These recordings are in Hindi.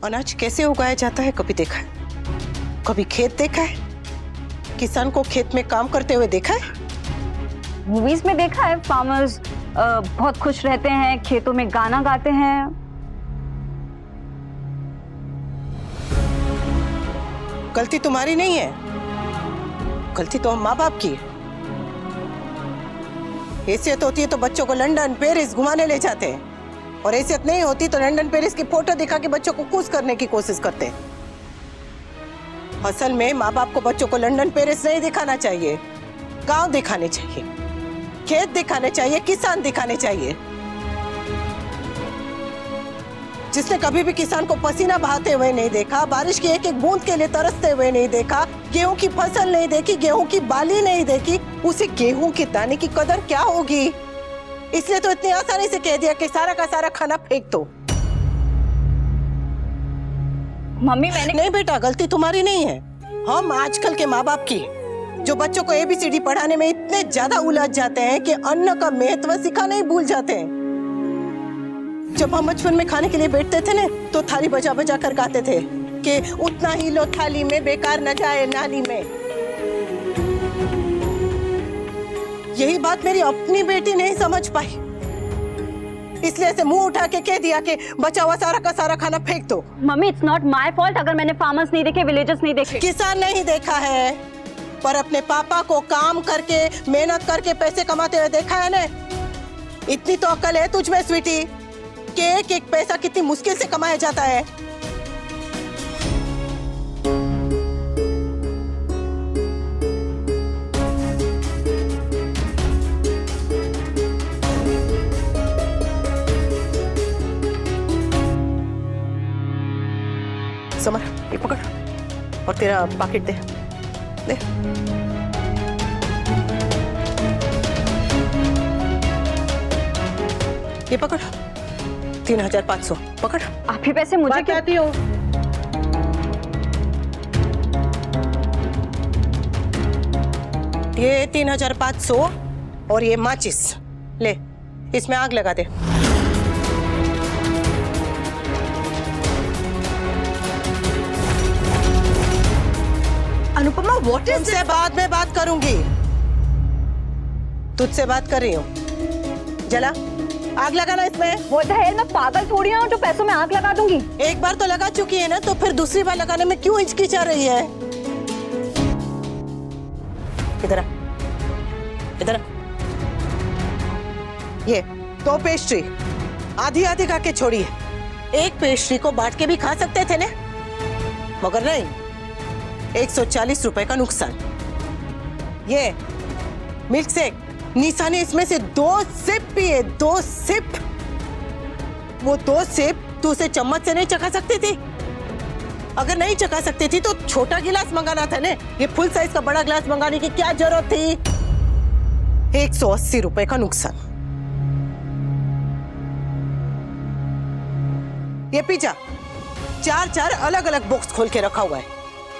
अनाज कैसे उगाया जाता है कभी देखा है? कभी खेत देखा है? किसान को खेत में काम करते हुए देखा है? मूवीज में देखा है, फार्मर्स बहुत खुश रहते हैं, खेतों में गाना गाते हैं। गलती तुम्हारी नहीं है, गलती तो माँ बाप की है। हैसियत होती है तो बच्चों को लंदन पेरिस घुमाने ले जाते हैं, और हैसियत नहीं होती तो लंदन पेरिस की फोटो दिखा के बच्चों को खुश करने की कोशिश करते हैं। असल में माँ बाप को बच्चों को लंदन पेरिस नहीं दिखाना चाहिए, गांव दिखाने चाहिए, खेत दिखाने चाहिए, किसान दिखाने चाहिए। जिसने कभी भी किसान को पसीना बहाते हुए नहीं देखा, बारिश की एक एक बूंद के लिए तरसते हुए नहीं देखा, गेहूं की फसल नहीं देखी, गेहूं की बाली नहीं देखी, उसे गेहूं के दाने की कदर क्या होगी? इसलिए तो इतनी आसानी से कह दिया कि सारा का सारा खाना फेंक दो। मम्मी मैंने नहीं बेटा, गलती तुम्हारी नहीं है, हम आजकल के माँ बाप की, जो बच्चों को ABCD पढ़ाने में इतने ज्यादा उलझ जाते हैं कि अन्न का महत्व सिखाना ही भूल जाते हैं। जब हम बचपन में खाने के लिए बैठते थे ना, तो थाली बजा बजा कर गाते थे कि उतना ही लो थाली में, बेकार न जाए नाली में। यही बात मेरी अपनी बेटी नहीं समझ पाई, इसलिए ऐसे मुंह उठा के कह दिया कि बचा हुआ सारा का सारा खाना फेंक दो। Mummy it's not my fault अगर मैंने फार्मर्स नहीं देखे, विलेजर्स नहीं देखे। किसान नहीं देखा है, पर अपने पापा को काम करके मेहनत करके पैसे कमाते हुए देखा है ना। इतनी तो अक्ल है तुझ में स्वीटी कि एक एक पैसा कितनी मुश्किल से कमाया जाता है। समर, ये पकड़ और तेरा पैकेट दे। दे। ये पकड़, 3500 पकड़। आप ही पैसे मुझे क्यों आती हो? ये 3500 और ये माचिस ले, इसमें आग लगा दे। अनुपमा व्हाट इज तुमसे बाद में बात करूंगी, तुझसे बात कर रही हूँ। जला, आग लगाना इसमें। वो मैं पागल थोड़ी हूँ जो पैसों में आग लगा दूंगी। एक बार तो लगा चुकी है ना, तो फिर दूसरी बार लगाने में क्यों हिचकिचा रही है? इधर आ, इधर आ। ये 2 पेस्ट्री आधी आधी खा के छोड़ी है। एक पेस्ट्री को बांट के भी खा सकते थे ना, मगर नहीं, 140 रुपए का नुकसान। ये मिल्क शेक, निशा ने इसमें से 2 सिप पिए, 2 सिप। वो 2 सिप तू उसे चम्मच से नहीं चखा सकती थी? अगर नहीं चखा सकती थी तो छोटा गिलास मंगाना था ने, ये फुल साइज का बड़ा गिलास मंगाने की क्या जरूरत थी? 180 रुपए का नुकसान। ये पिज्जा 4 अलग अलग बॉक्स खोल के रखा हुआ है,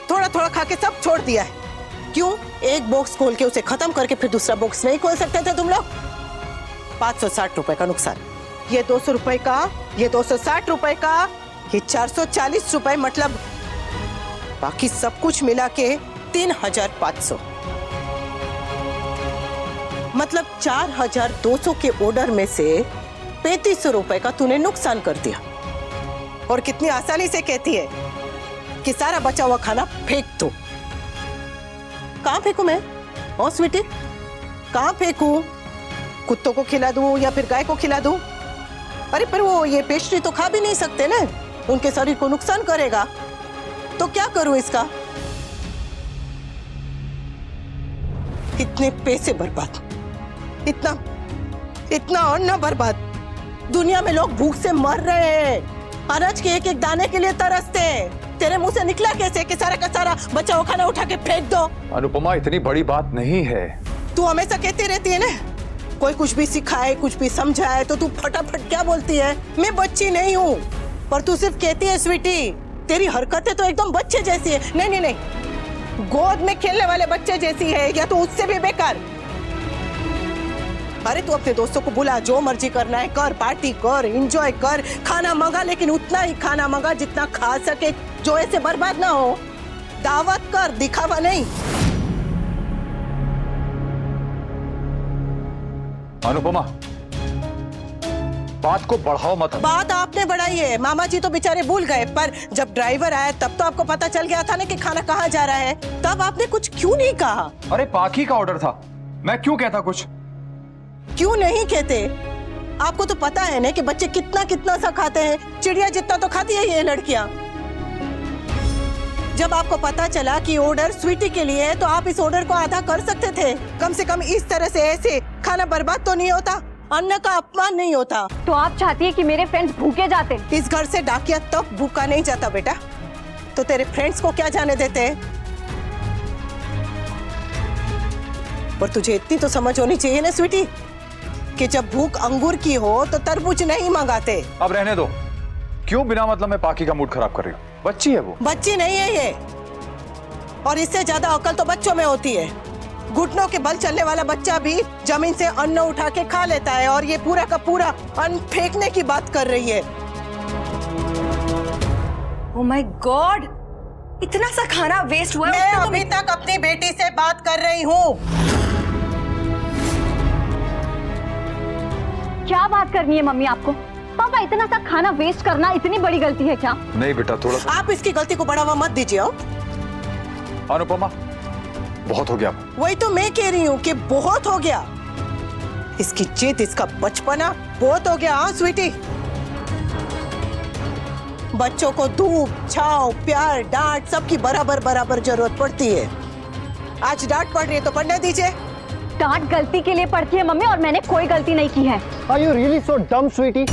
थोड़ा थोड़ा खा के सब छोड़ दिया है। क्यों? एक बॉक्स खोल के उसे खत्म करके फिर दूसरा बॉक्स नहीं खोल सकते थे तुम लोग? 560 रुपए का नुकसान। ये 200 रुपए का, ये 260 रुपए का, ये 440 रुपए, मतलब बाकी सब कुछ मिला के 3500, मतलब 4200 के ऑर्डर में से 3500 रुपए का तूने नुकसान कर दिया। और कितनी आसानी से कहती है कि सारा बचा हुआ खाना फेंक दो। कहाँ फेंकू मैं? ओ स्वीटी, कहाँ फेंकू? कुत्तों को खिला दूं या फिर गाय को खिला दूं? अरे पर वो ये पेस्ट्री तो खा भी नहीं सकते ना, उनके शरीर को नुकसान करेगा। तो क्या करूं इसका? इतने पैसे बर्बाद, इतना इतना अन्न बर्बाद। दुनिया में लोग भूख से मर रहे हैं, अनाज के एक एक दाने के लिए तरसते हैं। तेरे मुंह से निकला कैसे कि सारा का सारा बचा हुआ खाना उठा के फेंक दो? अनुपमा, इतनी बड़ी बात नहीं है। तू हमेशा कहती रहती है ना, कोई कुछ भी सिखाए, कुछ भी समझाए तो तू फटाफट क्या बोलती है? मैं बच्ची नहीं हूँ, पर तू सिर्फ कहती है स्वीटी। तेरी हरकतें तो एकदम बच्चे जैसी है। नहीं नहीं नहीं, गोद में खेलने वाले बच्चे जैसी है, या तो उससे भी बेकार। अरे तू अपने दोस्तों को बुला, जो मर्जी करना है कर, पार्टी कर, एंजॉय कर, खाना मंगा, लेकिन उतना ही खाना मंगा जितना खा सके, जो ऐसे बर्बाद ना हो। दावत कर, दिखावा नहीं। अनुपमा, बात को बढ़ाओ मत। बात आपने बढ़ाई है, मामा जी तो बेचारे भूल गए, पर जब ड्राइवर आया तब तो आपको पता चल गया था ना कि खाना कहाँ जा रहा है। तब आपने कुछ क्यों नहीं कहा? अरे पाखी का ऑर्डर था, मैं क्यों कहता कुछ? क्यों नहीं कहते? आपको तो पता है ना कि बच्चे कितना कितना सा खाते हैं, चिड़िया जितना तो खाती है ये लड़कियां। जब आपको पता चला कि ऑर्डर स्वीटी के लिए है तो आप इस ऑर्डर को आधा कर सकते थे। कम से कम इस तरह से ऐसे खाना बर्बाद तो नहीं होता, अन्न का अपमान नहीं होता। तो आप चाहती है कि मेरे फ्रेंड्स भूखे जाते? इस घर से डाकिया तब भूखा नहीं जाता बेटा, तो तेरे फ्रेंड्स को क्या जाने देते हैं? पर तुझे इतनी तो समझ होनी चाहिए ना स्वीटी, कि जब भूख अंगूर की हो तो तरबूज नहीं मंगाते। अब रहने दो, क्यों बिना मतलब में पाखी का मूड खराब कर रही हो? बच्ची है वो। बच्ची नहीं है ये, और इससे ज्यादा अकल तो बच्चों में होती है। घुटनों के बल चलने वाला बच्चा भी जमीन से अन्न उठा के खा लेता है, और ये पूरा का पूरा अन्न फेंकने की बात कर रही है। ओह माय गॉड, इतना सा खाना वेस्ट हुआ। मैं अभी तक अपनी बेटी से बात कर रही हूँ। क्या बात करनी है मम्मी आपको? पापा, इतना सा खाना वेस्ट करना इतनी बड़ी गलती है क्या? नहीं बेटा, थोड़ा सा। आप इसकी गलती को बढ़ावा मत दीजिए। अनुपमा, बहुत हो गया। वही तो मैं कह रही हूँ कि बहुत हो गया। इसकी जिद, इसका बचपना बहुत हो गया। हाँ स्वीटी, बच्चों को धूप, छांव, प्यार, डांट सबकी बराबर बराबर जरूरत पड़ती है। आज डांट पड़ रही है तो पढ़ने दीजिए। डांट गलती के लिए पड़ती है मम्मी, और मैंने कोई गलती नहीं की है। Are you really so dumb, Sweety?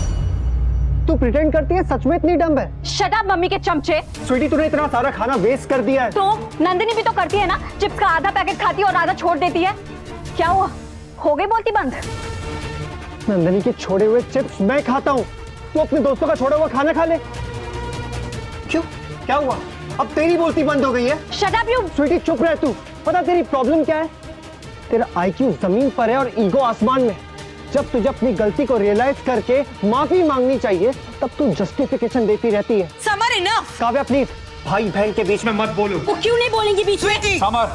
तू प्रिटेंड करती है, सच में इतनी डम्ब है? शट अप मम्मी के चमचे। स्वीटी, तूने इतना सारा खाना वेस्ट कर दिया है। तो नंदिनी भी तो करती है ना, चिप्स का आधा पैकेट खाती है और आधा छोड़ देती है। क्या हुआ, हो गई बोलती बंद? नंदिनी के छोड़े हुए चिप्स मैं खाता हूँ, तू अपने दोस्तों का छोड़ा हुआ खाना खा ले। क्यों, क्या हुआ? अब तेरी बोलती बंद हो गई है? Shut up you. स्वीटी चुप रह तू। पता तेरी प्रॉब्लम क्या है? तेरा IQ जमीन पर है और ईगो आसमान में। जब तुझे अपनी गलती को रियलाइज करके माफी मांगनी चाहिए, तब तू जस्टिफिकेशन देती रहती है। Summer enough. काव्या प्लीज, भाई बहन के बीच में मत बोलो। वो क्यों नहीं बोलेंगी बीच में? समर,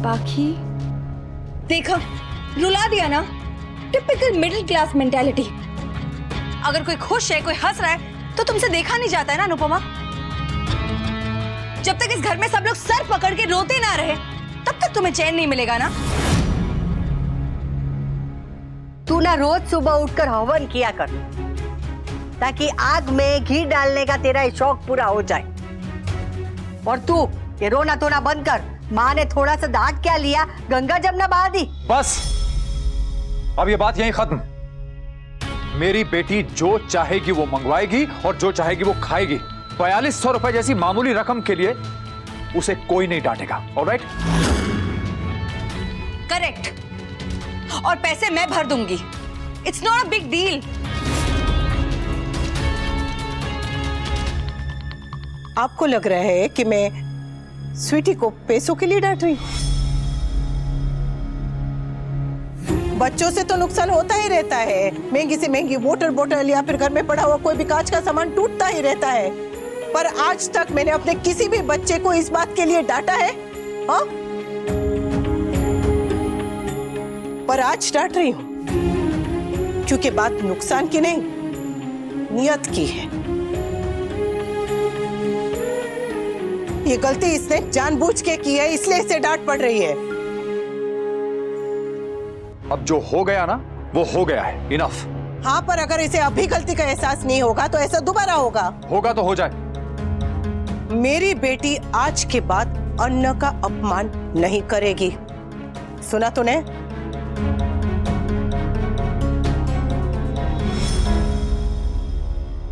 पाखी, देखा, रुला दिया ना। Typical middle class mentality. अगर कोई खुश है, कोई हंस रहा है, तो तुमसे देखा नहीं जाता है ना अनुपमा। जब तक इस घर में सब लोग सर पकड़ के रोते ना रहे, तब तक तुम्हें चैन नहीं मिलेगा ना। तू ना रोज सुबह उठकर हवन किया कर, ताकि आग में घी डालने का तेरा शौक पूरा हो जाए। और तू ये रोना धोना बंद कर। माँ ने थोड़ा सा दाग क्या लिया, गंगा जमुना बहा दी। बस अब ये बात यहीं खत्म। मेरी बेटी जो चाहेगी वो मंगवाएगी और जो चाहेगी वो खाएगी। 4200 रुपए जैसी मामूली रकम के लिए उसे कोई नहीं डांटेगा। ऑलराइट? करेक्ट। और पैसे मैं भर दूंगी। It's not a big deal. आपको लग रहा है कि मैं स्वीटी को पैसों के लिए डांट रही हूं? बच्चों से तो नुकसान होता ही रहता है। महंगी से महंगी वाटर बोतल या फिर घर में पड़ा हुआ कोई भी कांच का सामान टूटता ही रहता है। पर आज तक मैंने अपने किसी भी बच्चे को इस बात के लिए डांटा है? हाँ? पर आज डांट रही हूं क्योंकि बात नुकसान की नहीं, नियत की है। ये गलती इसने जानबूझ के की है, इसलिए इसे डांट पड़ रही है। अब जो हो गया ना वो हो गया है। इनफ। हाँ, पर अगर इसे अभी गलती का एहसास नहीं होगा तो ऐसा दोबारा होगा। होगा तो हो जाए। मेरी बेटी आज के बाद अन्न का अपमान नहीं करेगी। सुना तूने?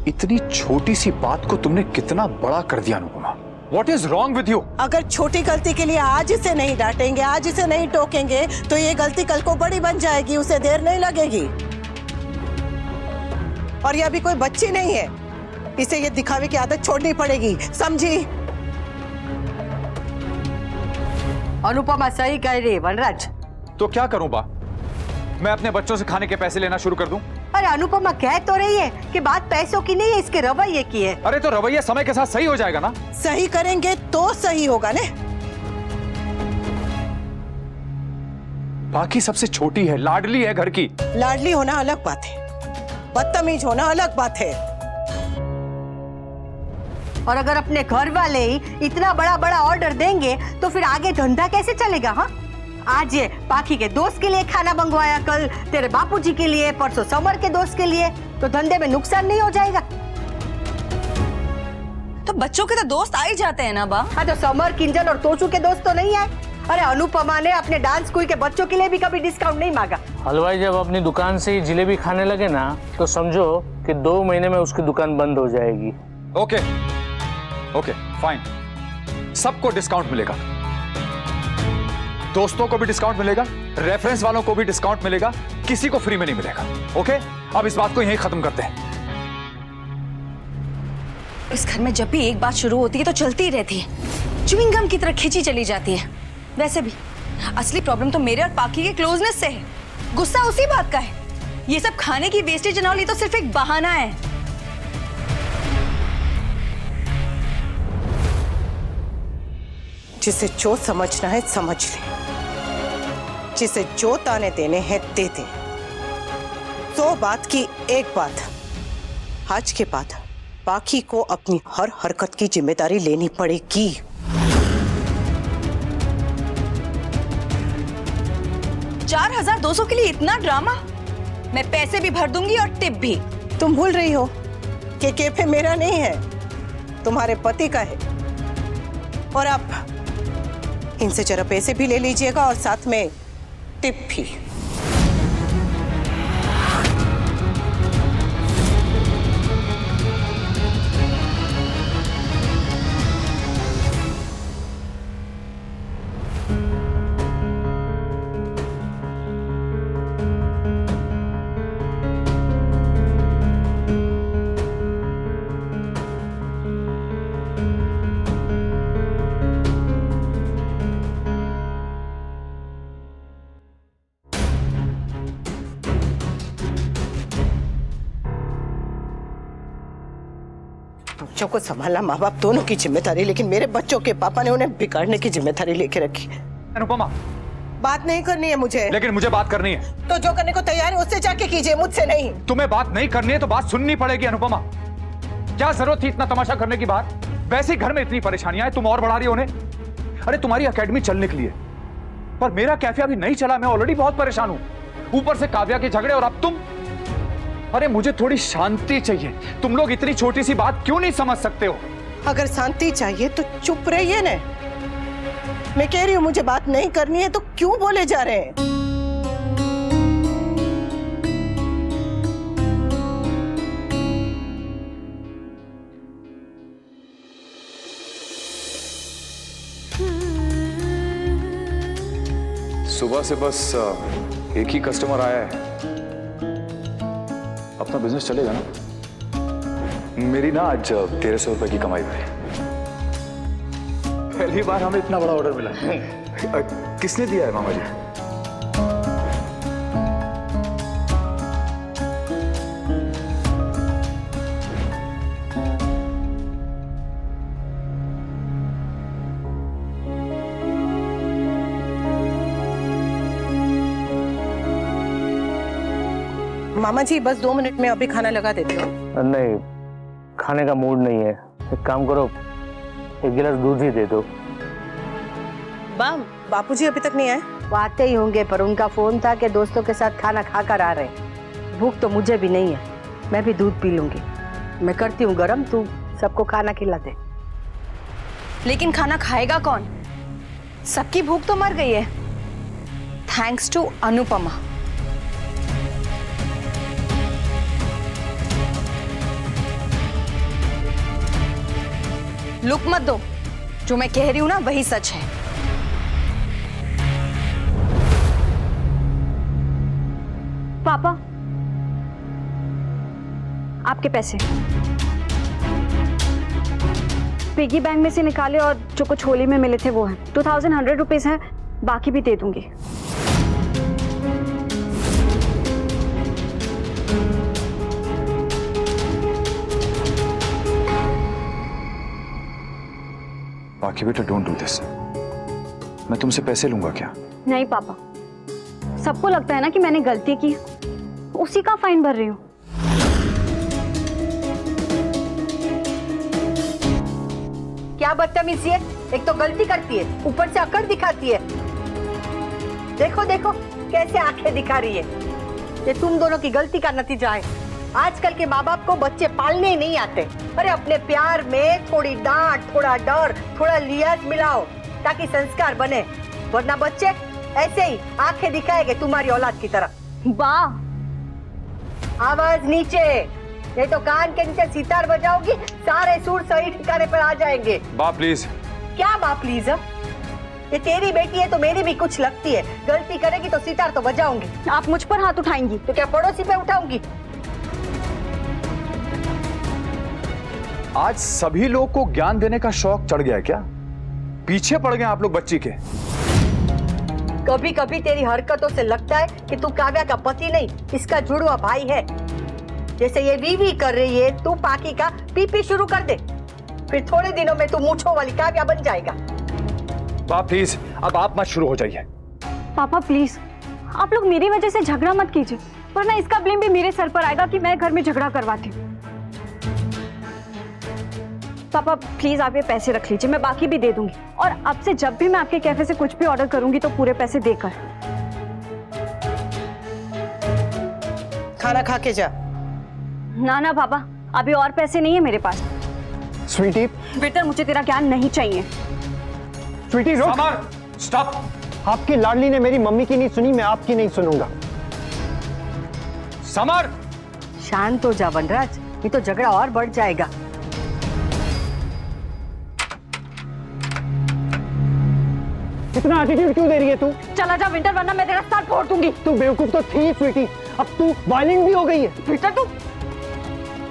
इतनी छोटी सी बात को तुमने कितना बड़ा कर दिया Anupama. What is wrong with you? अगर छोटी गलती के लिए आज इसे नहीं डांटेंगे, आज इसे नहीं टोकेंगे, तो ये गलती कल को बड़ी बन जाएगी। उसे देर नहीं लगेगी। और ये अभी कोई बच्ची नहीं है, इसे ये दिखावे की आदत छोड़नी पड़ेगी, समझी? अनुपमा सही कह रही है वनराज। तो क्या करूं बा? मैं अपने बच्चों से खाने के पैसे लेना शुरू कर दूं? अरे अनुपमा कह तो रही है कि बात पैसों की नहीं है, इसके रवैये की है। अरे तो रवैया समय के साथ सही हो जाएगा ना। सही करेंगे तो सही होगा ने। बाकी सबसे छोटी है, लाडली है घर की। लाडली होना अलग बात है, बदतमीज होना अलग बात है। और अगर अपने घर वाले ही इतना बड़ा बड़ा ऑर्डर देंगे तो फिर आगे धंधा कैसे चलेगा? हाँ, आज ये पाखी के दोस्त के लिए खाना मंगवाया, कल तेरे बापूजी के लिए, परसों समर के दोस्त के लिए, तो धंधे में नुकसान नहीं हो जाएगा? तो बच्चों के तो दोस्त आ ही जाते हैं ना बा। हाँ, तो समर, किंजल और तोशु के दोस्त तो नहीं आए? अरे अनुपमा ने अपने डांस स्कूल के बच्चों के लिए भी कभी डिस्काउंट नहीं मांगा। हलवाई जब अपनी दुकान से ही जिलेबी खाने लगे ना, तो समझो कि 2 महीने में उसकी दुकान बंद हो जाएगी। ओके ओके फाइन, सबको डिस्काउंट मिलेगा, दोस्तों को भी डिस्काउंट मिलेगा, रेफरेंस वालों को भी डिस्काउंट मिलेगा, किसी को फ्री में नहीं मिलेगा। ओके, अब इस बात को यहीं खत्म करते हैं। इस घर में जब भी एक बात शुरू होती है तो चलती ही रहती है, च्युइंग गम की तरह खींची चली जाती है। वैसे भी असली प्रॉब्लम तो मेरे और पाकी के क्लोजनेस से है, गुस्सा उसी बात का है। ये सब खाने की वेस्टेज एंड ऑल ये तो सिर्फ एक बहाना है। जिसे जो समझना है समझ ले, जिसे जो ताने देने हैं दे दे। 100 बात की एक बात, आज के बाद पाखी को अपनी हर हरकत की जिम्मेदारी लेनी पड़ेगी। $4,200 के लिए इतना ड्रामा? मैं पैसे भी भर दूंगी और टिप भी। तुम भूल रही हो कि कैफे मेरा नहीं है, तुम्हारे पति का है। और आप इनसे जरा पैसे भी ले लीजिएगा और साथ में टिप भी। बच्चों को संभालना माँ बाप दोनों की जिम्मेदारी, लेकिन मेरे बच्चों के पापा ने उन्हें बिगाड़ने की जिम्मेदारी लेके रखी। अनुपमा, बात नहीं करनी है मुझे। लेकिन मुझे बात करनी है। तो जो करने को तैयार है उससे जाके कीजिए, मुझसे नहीं। तुम्हें बात नहीं करनी है तो बात सुननी पड़ेगी। अनुपमा, क्या जरूरत थी इतना तमाशा करने की? बात वैसे ही घर में इतनी परेशानियां हैं, तुम और बढ़ा रही हो उन्हें। अरे तुम्हारी एकेडमी चलने के लिए, पर मेरा कैफे अभी नहीं चला, मैं ऑलरेडी बहुत परेशान हूं। ऊपर से काव्या के झगड़े और अब तुम। अरे मुझे थोड़ी शांति चाहिए। तुम लोग इतनी छोटी सी बात क्यों नहीं समझ सकते हो? अगर शांति चाहिए तो चुप रहिए ना। मैं कह रही हूं मुझे बात नहीं करनी है तो क्यों बोले जा रहे हैं? सुबह से बस एक ही कस्टमर आया है। अपना बिजनेस चलेगा ना? मेरी ना आज 1300 रुपए की कमाई हुई। पहली बार हमें इतना बड़ा ऑर्डर मिला। किसने दिया है मामा जी? मामा जी बस 2 मिनट में अभी खाना लगा देती हूँ। नहीं, खाने का मूड नहीं है। एक काम करो, 1 गिलास दूध ही दे दो। बापूजी अभी तक नहीं आए? वो आते ही होंगे, पर उनका फोन था कि दोस्तों के साथ खाना खाकर आ रहे हैं। भूख तो मुझे भी नहीं है, मैं भी दूध पी लूंगी। मैं करती हूँ गरम, तू सबको खाना खिला दे। लेकिन खाना खाएगा कौन? सबकी भूख तो मर गई है, थैंक्स टू अनुपमा। लुक मत दो, जो मैं कह रही हूं ना वही सच है। पापा, आपके पैसे पिगी बैंक में से निकाले और जो कुछ होली में मिले थे वो हैं। 2100 रुपीज हैं, बाकी भी दे दूंगी। बाकी बेटा डोंट डू दिस। मैं तुमसे पैसे लूंगा क्या? नहीं पापा, सबको लगता है ना कि मैंने गलती की, उसी का फाइन भर रही हूँ। क्या बदतमीजी है, एक तो गलती करती है, ऊपर से अकड़ दिखाती है। देखो देखो कैसे आंखें दिखा रही है। ये तुम दोनों की गलती का नतीजा है। आजकल के माँ बाप को बच्चे पालने ही नहीं आते। अरे अपने प्यार में थोड़ी डांट, थोड़ा डर, थोड़ा लिहाज मिलाओ ताकि संस्कार बने, वरना बच्चे ऐसे ही आंखें दिखाएंगे तुम्हारी औलाद की तरह। वाह, आवाज नीचे, नहीं तो कान के नीचे सितार बजाओगी, सारे सुर सही ठिकाने पर आ जाएंगे। बा प्लीज। क्या बा प्लीज? ये तेरी बेटी है तो मेरी भी कुछ लगती है। गलती करेगी तो सितार तो बजाऊंगी। आप मुझ पर हाथ उठाएंगी तो क्या पड़ोसी पे उठाऊंगी? आज सभी लोग को ज्ञान देने का शौक चढ़ गया है क्या? पीछे पड़ गए आप लोग बच्ची के। कभी कभी तेरी हरकतों से लगता है कि तू काव्या का पति नहीं, इसका जुड़वा भाई है। जैसे ये वीवी कर रही है, तू पाकी का पीपी शुरू कर दे, फिर थोड़े दिनों में तू मूंछों वाली काव्या बन जाएगा। पापा प्लीज, अब आप मत शुरू हो जाइए। पापा प्लीज, आप लोग मेरी वजह से झगड़ा मत कीजिए, वरना इसका ब्लेम भी मेरे सर पर आएगा कि मैं घर में झगड़ा करवाती हूँ। पापा प्लीज आप ये पैसे रख लीजिए, मैं बाकी भी दे दूंगी। और अब से जब भी मैं आपके कैफे से कुछ भी ऑर्डर करूंगी तो पूरे पैसे देकर। खाना खा के जा। ना ना पापा, अभी और पैसे नहीं है मेरे पास। स्वीटी, बेटा मुझे तेरा ज्ञान नहीं चाहिए। स्वीटी रुक। Summer, stop. आपकी लाडली ने मेरी मम्मी की नहीं सुनी, मैं आपकी नहीं सुनूंगा। समर, शांत हो जा वनराज, ये तो झगड़ा और बढ़ जाएगा। इतना एटीट्यूड क्यों दे रही है तू? चला जा विंटर, वरना मैं तेरा सर फोड़ दूंगी। तू बेवकूफ तो थी स्वीटी, अब तू वायलेंट भी हो गई है। बेटा तू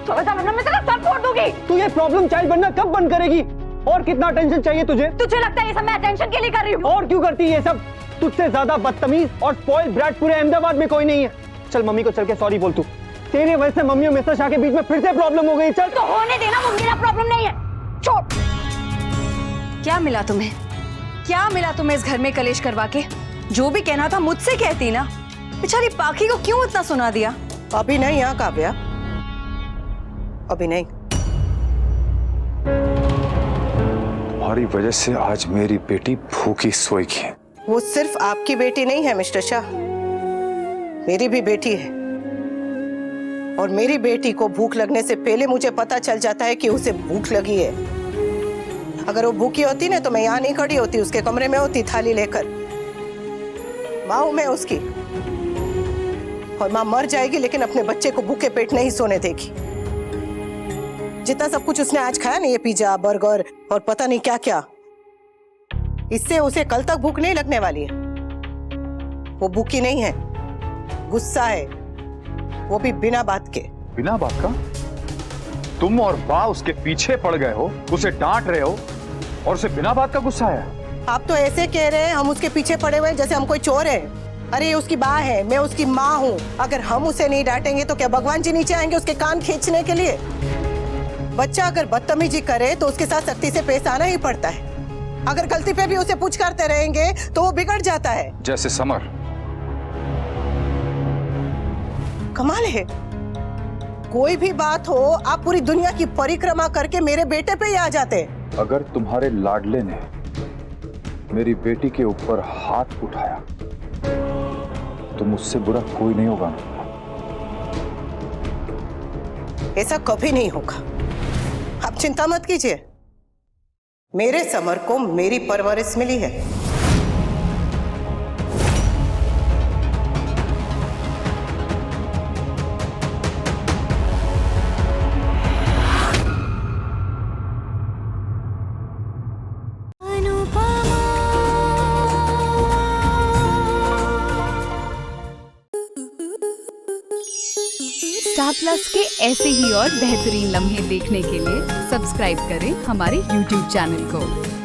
चला जा, वरना मैं तेरा सर फोड़ दूंगी। तू ये प्रॉब्लम चाइल्ड बनना कब बंद करेगी? और कितना अटेंशन चाहिए तुझे? तुझे लगता है ये सब मैं अटेंशन के लिए कर रही हूँ? और क्यों करती है ये सब? तुझसे ज्यादा बदतमीज और स्पॉइल्ड ब्रैट पूरे अहमदाबाद में कोई नहीं है। चल मम्मी को चल के सॉरी बोल तू। तेरे वजह से मम्मी और मिस्टर शाह के बीच में फिर से प्रॉब्लम हो गई। चल तो होने देना, वो मेरा प्रॉब्लम नहीं है। छोड़। क्या मिला तुम्हें? क्या मिला तुम्हें इस घर में कलेश करवा के? जो भी कहना था मुझसे कहती ना। बेचारी पाखी को क्यों इतना सुना दिया? अभी नहीं हाँ काव्या, अभी नहीं। तुम्हारी वजह से आज मेरी बेटी भूखी सोएगी। वो सिर्फ आपकी बेटी नहीं है मिस्टर शाह, मेरी भी बेटी है। और मेरी बेटी को भूख लगने से पहले मुझे पता चल जाता है कि उसे भूख लगी है। अगर वो भूखी होती ना तो मैं यहाँ नहीं खड़ी होती, उसके कमरे में होती थाली लेकर। माँ हूं मैं उसकी, और माँ मर जाएगी लेकिन अपने बच्चे को भूखे पेट नहीं सोने देगी। जितना सब कुछ उसने आज खाया ना, ये पिज्जा बर्गर और पता नहीं क्या क्या, इससे उसे कल तक भूख नहीं लगने वाली है। वो भूखी नहीं है, गुस्सा है, वो भी बिना बात के। बिना बात का? तुम और बा उसके पीछे पड़ गए हो, उसे डांट रहे हो और उसे बिना बात का गुस्सा आया। आप तो ऐसे कह रहे हैं हम उसके पीछे पड़े हुए हैं जैसे हम कोई चोर है। अरे ये उसकी माँ है, मैं उसकी माँ हूँ। अगर हम उसे नहीं डांटेंगे तो क्या भगवान जी नीचे आएंगे उसके कान खींचने के लिए? बच्चा अगर बदतमीजी करे तो उसके साथ सख्ती से पेश आना ही पड़ता है। अगर गलती पे भी उसे पूछ करते रहेंगे तो वो बिगड़ जाता है। जैसे समर। कमाल है, कोई भी बात हो आप पूरी दुनिया की परिक्रमा करके मेरे बेटे पे ही आ जाते। अगर तुम्हारे लाडले ने मेरी बेटी के ऊपर हाथ उठाया तो मुझसे बुरा कोई नहीं होगा। ऐसा कभी नहीं होगा, आप चिंता मत कीजिए। मेरे समर को मेरी परवरिश मिली है। स्टार प्लस के ऐसे ही और बेहतरीन लम्हे देखने के लिए सब्सक्राइब करें हमारे YouTube चैनल को।